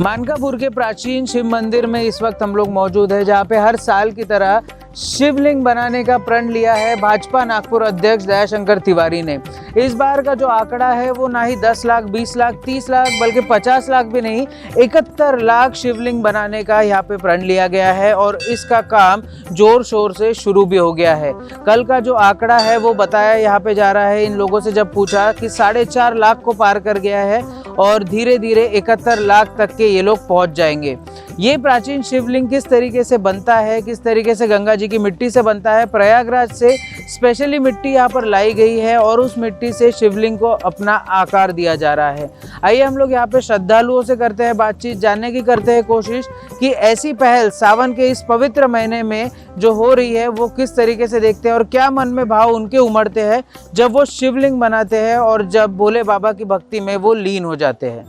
मानकापुर के प्राचीन शिव मंदिर में इस वक्त हम लोग मौजूद है, जहां पे हर साल की तरह शिवलिंग बनाने का प्रण लिया है भाजपा नागपुर अध्यक्ष दयाशंकर तिवारी ने। इस बार का जो आंकड़ा है वो ना ही 10 लाख, 20 लाख, 30 लाख बल्कि 50 लाख भी नहीं, 71 लाख शिवलिंग बनाने का यहाँ पे प्रण लिया गया है और इसका काम जोर शोर से शुरू भी हो गया है। कल का जो आंकड़ा है वो बताया यहाँ पे जा रहा है, इन लोगों से जब पूछा कि 4.5 लाख को पार कर गया है और धीरे धीरे 71 लाख तक के ये लोग पहुंच जाएंगे। ये प्राचीन शिवलिंग किस तरीके से बनता है, किस तरीके से गंगा जी की मिट्टी से बनता है, प्रयागराज से स्पेशली मिट्टी यहाँ पर लाई गई है और उस मिट्टी से शिवलिंग को अपना आकार दिया जा रहा है। आइए हम लोग यहाँ पे श्रद्धालुओं से करते हैं बातचीत, जानने की करते हैं कोशिश कि ऐसी पहल सावन के इस पवित्र महीने में जो हो रही है वो किस तरीके से देखते हैं और क्या मन में भाव उनके उमड़ते हैं जब वो शिवलिंग बनाते हैं और जब भोले बाबा की भक्ति में वो लीन हो जाते हैं।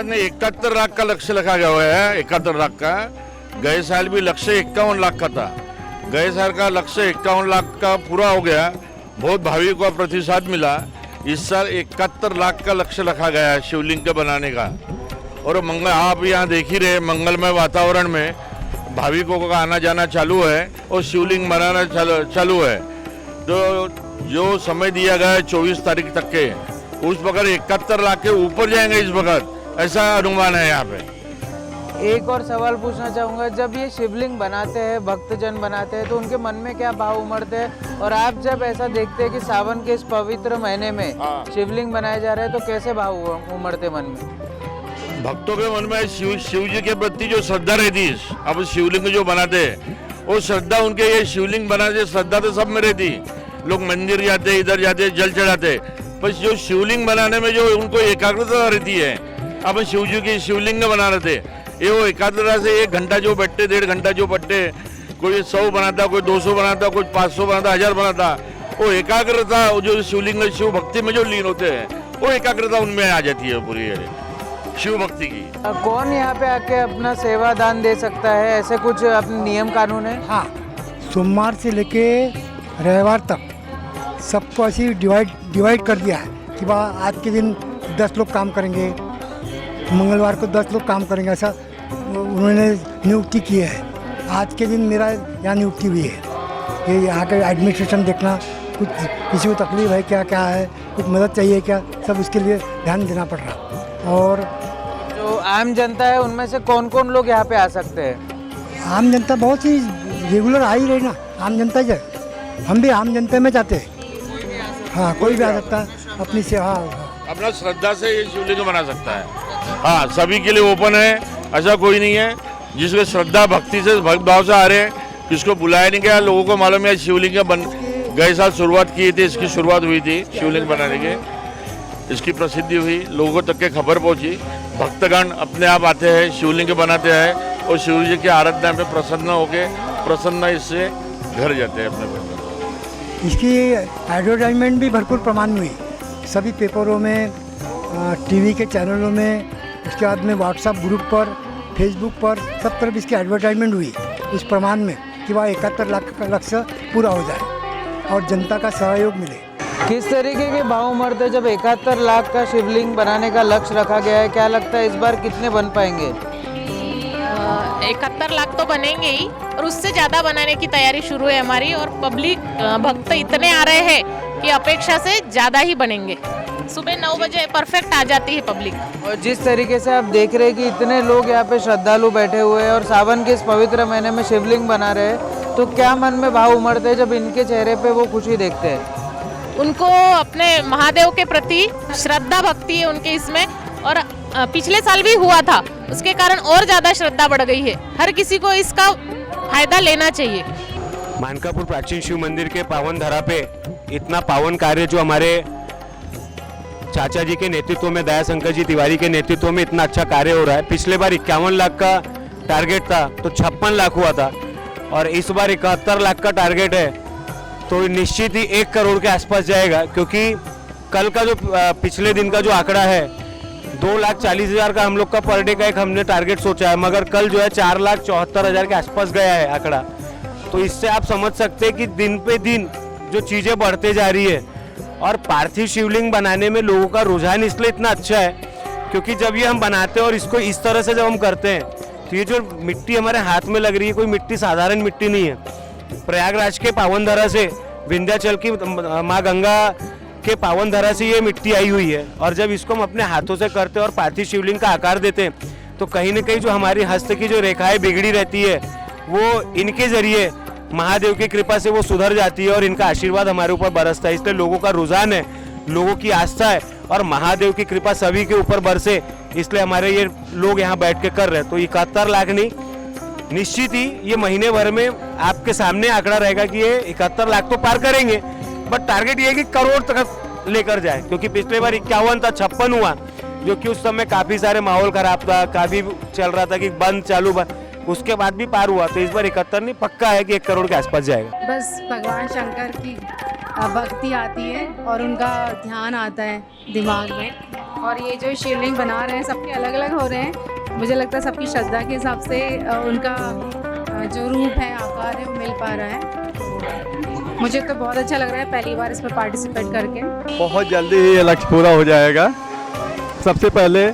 ने 71 लाख का लक्ष्य रखा गया हुआ है। 71 लाख का, गए साल भी लक्ष्य 51 लाख का था। गए साल का लक्ष्य 51 लाख का पूरा हो गया, बहुत भाविकों का प्रतिसाद मिला। इस साल 71 लाख का लक्ष्य रखा गया है शिवलिंग के बनाने का। और मंगल, आप यहाँ देख ही रहे, मंगलमय वातावरण में भाविकों का आना जाना चालू है और शिवलिंग बनाना चालू है। तो जो समय दिया गया है 24 तारीख तक के, उस वक्त 71 लाख के ऊपर जाएंगे इस वक्त, ऐसा अनुमान है यहाँ पे। एक और सवाल पूछना चाहूँगा, जब ये शिवलिंग बनाते हैं, भक्तजन बनाते हैं, तो उनके मन में क्या भाव उमड़ते हैं और आप जब ऐसा देखते हैं कि सावन के इस पवित्र महीने में शिवलिंग बनाए जा रहे हैं तो कैसे भाव उमड़ते मन में? भक्तों के मन में शिव जी के प्रति जो श्रद्धा रहती है, अब शिवलिंग जो बनाते हैं वो श्रद्धा, उनके ये शिवलिंग बनाते श्रद्धा तो सब में रहती। लोग मंदिर जाते, इधर जाते, जल चढ़ाते, पर जो शिवलिंग बनाने में जो उनको एकाग्रता रहती है, अब शिव जी की शिवलिंग बना रहे थे, ये वो एकाग्रता से 1 घंटा जो बैठते, 1.5 घंटा जो बैठते, कोई 100 बनाता, कोई 200 बनाता, कोई 500 बनाता, 1000 बनाता, वो एकाग्रता जो शिवलिंग शिव भक्ति में जो लीन होते हैं वो एकाग्रता उनमें आ जाती है पूरी शिव भक्ति की। कौन यहाँ पे आके अपना सेवा दान दे सकता है, ऐसे कुछ अपने नियम कानून है? हाँ, सोमवार से लेके रविवार तक सबको ऐसे डिवाइड कर दिया है कि आज के दिन 10 लोग काम करेंगे, मंगलवार को 10 लोग काम करेंगे, ऐसा उन्होंने नियुक्ति की है। आज के दिन मेरा यहाँ नियुक्ति हुई है। ये यहाँ का एडमिनिस्ट्रेशन देखना, कुछ किसी को तकलीफ है क्या है, कुछ मदद चाहिए क्या, सब उसके लिए ध्यान देना पड़ रहा। और जो आम जनता है उनमें से कौन कौन लोग यहाँ पे आ सकते हैं? आम जनता बहुत ही रेगुलर आ ही रही ना, आम जनता जो हम भी आम जनता में जाते हैं। हाँ, कोई भी आ सकता है अपनी सेवा, अपना श्रद्धा से ये शिवलिंग बना सकता है। हाँ, सभी के लिए ओपन है, ऐसा कोई नहीं है। जिसको श्रद्धा भक्ति से भक्त भाव से आ रहे हैं, किसको बुलाया नहीं गया। लोगों को मालूम है शिवलिंग का गए साल शुरुआत की थी, इसकी शुरुआत हुई थी शिवलिंग बनाने के, इसकी प्रसिद्धि हुई, लोगों तक के खबर पहुंची। भक्तगण अपने आप आते हैं, शिवलिंग बनाते हैं और शिव जी की आराधना में प्रसन्न होके प्रसन्न इससे घर जाते हैं अपने घर। इसकी एडवर्टाइजमेंट भी भरपूर प्रमाण में हुई, सभी पेपरों में, टीवी के चैनलों में, उसके बाद में व्हाट्सएप ग्रुप पर, फेसबुक पर, सब तरफ इसकी एडवर्टाइजमेंट हुई इस प्रमाण में कि वह 71 लाख का लक्ष्य पूरा हो जाए और जनता का सहयोग मिले। किस तरीके के भाव उमड़ते जब 71 लाख का शिवलिंग बनाने का लक्ष्य रखा गया है? क्या लगता है इस बार कितने बन पाएंगे? 71 लाख तो बनेंगे ही और उससे ज़्यादा बनाने की तैयारी शुरू है हमारी। और पब्लिक भक्त इतने आ रहे हैं कि अपेक्षा से ज़्यादा ही बनेंगे। सुबह 9 बजे परफेक्ट आ जाती है पब्लिक। और जिस तरीके से आप देख रहे हैं कि इतने लोग यहाँ पे श्रद्धालु बैठे हुए हैं और सावन के इस पवित्र महीने में शिवलिंग बना रहे हैं, तो क्या मन में भाव उमड़ते हैं जब इनके चेहरे पे वो खुशी देखते हैं? उनको अपने महादेव के प्रति श्रद्धा भक्ति है उनके इसमें, और पिछले साल भी हुआ था, उसके कारण और ज़्यादा श्रद्धा बढ़ गई है। हर किसी को इसका फायदा लेना चाहिए। मानकापुर प्राचीन शिव मंदिर के पावन धरा पे इतना पावन कार्य जो हमारे चाचा जी के नेतृत्व में, दया शंकर जी तिवारी के नेतृत्व में इतना अच्छा कार्य हो रहा है। पिछले बार 51 लाख का टारगेट था तो 56 लाख हुआ था, और इस बार 71 लाख का टारगेट है तो निश्चित ही 1 करोड़ के आसपास जाएगा। क्योंकि कल का जो पिछले दिन का जो आंकड़ा है 2,40,000 का हम लोग का पर डे का एक हमने टारगेट सोचा है, मगर कल जो है 4,74,000 के आसपास गया है आंकड़ा। तो इससे आप समझ सकते हैं कि दिन पे दिन जो चीज़ें बढ़ते जा रही है। और पार्थिव शिवलिंग बनाने में लोगों का रुझान इसलिए इतना अच्छा है क्योंकि जब ये हम बनाते हैं और इसको इस तरह से जब हम करते हैं तो ये जो मिट्टी हमारे हाथ में लग रही है, कोई मिट्टी साधारण मिट्टी नहीं है। प्रयागराज के पावन धरा से, विंध्याचल की माँ गंगा के पावन धरा से ये मिट्टी आई हुई है। और जब इसको हम अपने हाथों से करते हैं और पार्थिव शिवलिंग का आकार देते हैं तो कहीं ना कहीं जो हमारी हस्त की जो रेखाएं बिगड़ी रहती है वो इनके जरिए महादेव की कृपा से वो सुधर जाती है और इनका आशीर्वाद हमारे ऊपर बरसता है। इसलिए लोगों का रुझान है, लोगों की आस्था है और महादेव की कृपा सभी के ऊपर बरसे, इसलिए हमारे ये लोग यहाँ बैठ के कर रहे हैं। तो 71 लाख नहीं, निश्चित ही ये महीने भर में आपके सामने आंकड़ा रहेगा कि ये 71 लाख तो पार करेंगे, बट टारगेट ये है कि करोड़ तक लेकर जाए। क्योंकि पिछले बार 51 था, 56 हुआ, जो कि उस समय काफ़ी सारे माहौल खराब था, काफ़ी चल रहा था कि बंद चालू बंद, उसके बाद भी पार हुआ। तो इस बार 71 नहीं, पक्का है कि 1 करोड़ के आसपास जाएगा। बस भगवान शंकर की भक्ति आती है और उनका ध्यान आता है दिमाग में। और ये जो शिवलिंग बना रहे हैं सबके अलग अलग हो रहे हैं, मुझे लगता है सबकी श्रद्धा के हिसाब से उनका जो रूप है, आकार है, वो मिल पा रहा है। मुझे तो बहुत अच्छा लग रहा है पहली बार इसमें पार्टिसिपेट करके। बहुत जल्दी ही ये लक्ष्य पूरा हो जाएगा। सबसे पहले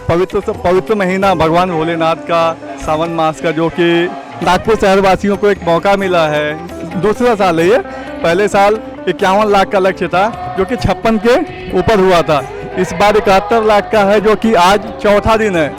पवित्र महीना भगवान भोलेनाथ का सावन मास का, जो कि नागपुर शहरवासियों को एक मौका मिला है। दूसरा साल है ये, पहले साल 51 लाख का लक्ष्य था जो कि 56 के ऊपर हुआ था। इस बार 71 लाख का है जो कि आज चौथा दिन है।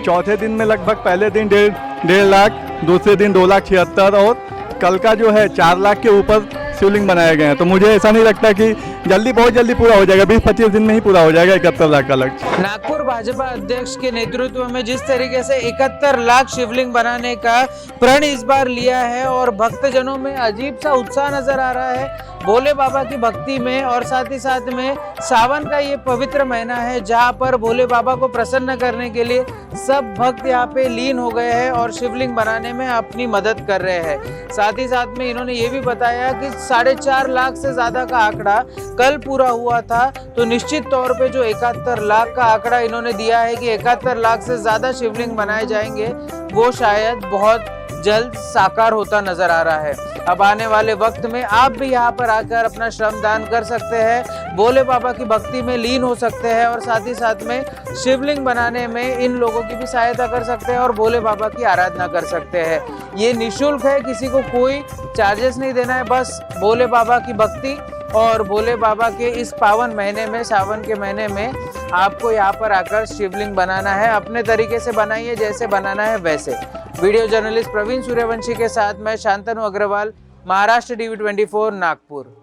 चौथे दिन में लगभग पहले दिन 1.5 लाख, दूसरे दिन 2,76,000 और कल का जो है 4 लाख के ऊपर शिवलिंग बनाए गए हैं। तो मुझे ऐसा नहीं लगता कि जल्दी, बहुत जल्दी पूरा हो जाएगा, 20-25 दिन में ही पूरा हो जाएगा 71 लाख का लक्ष्य। नागपुर भाजपा अध्यक्ष के नेतृत्व में जिस तरीके से 71 लाख शिवलिंग बनाने का प्रण इस बार लिया है और भक्तजनों में अजीब सा उत्साह नजर आ रहा है भोले बाबा की भक्ति में, और साथ ही साथ में सावन का ये पवित्र महीना है जहां पर भोले बाबा को प्रसन्न करने के लिए सब भक्त यहाँ पे लीन हो गए हैं और शिवलिंग बनाने में अपनी मदद कर रहे हैं। साथ ही साथ में इन्होंने ये भी बताया कि 4.5 लाख से ज्यादा का आंकड़ा कल पूरा हुआ था, तो निश्चित तौर पे जो 71 लाख का आंकड़ा इन्होंने दिया है कि 71 लाख से ज्यादा शिवलिंग बनाए जाएंगे, वो शायद बहुत जल्द साकार होता नजर आ रहा है। अब आने वाले वक्त में आप भी यहाँ पर आकर अपना श्रम दान कर सकते हैं, भोले बाबा की भक्ति में लीन हो सकते हैं और साथ ही साथ में शिवलिंग बनाने में इन लोगों की भी सहायता कर सकते हैं और भोले बाबा की आराधना कर सकते हैं। ये निःशुल्क है, किसी को कोई चार्जेस नहीं देना है, बस भोले बाबा की भक्ति और भोले बाबा के इस पावन महीने में, सावन के महीने में आपको यहाँ पर आकर शिवलिंग बनाना है। अपने तरीके से बनाइए, जैसे बनाना है वैसे। वीडियो जर्नलिस्ट प्रवीण सूर्यवंशी के साथ मैं शांतनु अग्रवाल, महाराष्ट्र टीवी 24 नागपुर।